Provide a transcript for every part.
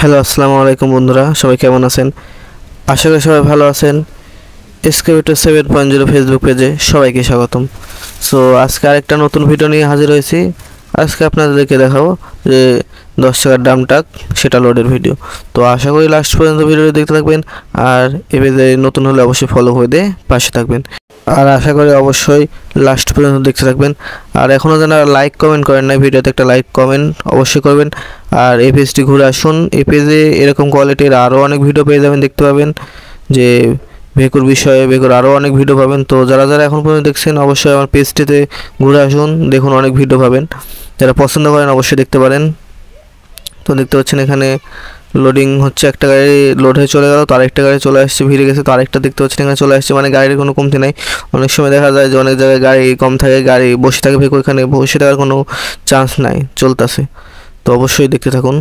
Hello, আসসালামু আলাইকুম বন্ধুরা, সবাই কেমন আছেন? আশা করি সবাই ভালো আছেন। এসকেভেটর 7.0 ফেসবুক পেজে সবাইকে স্বাগতম। সো আজকে আরেকটা নতুন ভিডিও নিয়ে হাজির হয়েছি। আজকে আপনাদেরকে দেখাবো যে 10 টাকার ডাম টাক সেটা লোডের ভিডিও। তো আশা করি লাস্ট পর্যন্ত ভিডিওটি দেখতে থাকবেন, আর এ পেজে নতুন হলে অবশ্যই ফলো করে দিয়ে পাশে থাকবেন। আর আশা করি অবশ্যই লাস্ট পর্যন্ত দেখতে থাকবেন। আর এখনও যারা লাইক কমেন্ট করেন না, ভিডিওতে একটা লাইক কমেন্ট অবশ্যই করবেন। আর এই পেজটি ঘুরে আসুন। এই পেজে এরকম কোয়ালিটির আরও অনেক ভিডিও পেয়ে যাবেন, দেখতে পাবেন যে ভেকুর বিষয়ে ভেকুর আরও অনেক ভিডিও পাবেন। তো যারা যারা এখন পর্যন্ত দেখছেন অবশ্যই আমার পেজটিতে ঘুরে আসুন, দেখুন অনেক ভিডিও পাবেন। যারা পছন্দ করেন অবশ্যই দেখতে পারেন। তো দেখতে পাচ্ছেন এখানে লোডিং হচ্ছে, একটা গাড়ি লোড হয়ে চলে গেল, তো আরেকটা গাড়ি চলে আসছে, ভিড়ে গেছে, তো আরেকটা দেখতে পাচ্ছেন এখানে চলে আসছে। মানে গাড়ির কোনো কমতি নাই। অনেক সময় দেখা যায় যে অনেক জায়গায় গাড়ি কম থাকে, গাড়ি বসে থাকে ভেকু, এখানে বসে থাকার কোনো চান্স নাই, চলতেছে। তো অবশ্যই দেখতে থাকুন।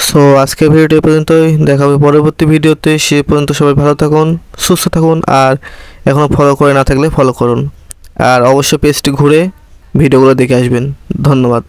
সো আজকের ভিডিওটি পর্যন্তই, দেখা হবে পরবর্তী ভিডিওতে। সে পর্যন্ত সবাই ভালো থাকুন, সুস্থ থাকুন। আর এখনও ফলো করে না থাকলে ফলো করুন, আর অবশ্যই পেজটি ঘুরে ভিডিওগুলো দেখে আসবেন। ধন্যবাদ।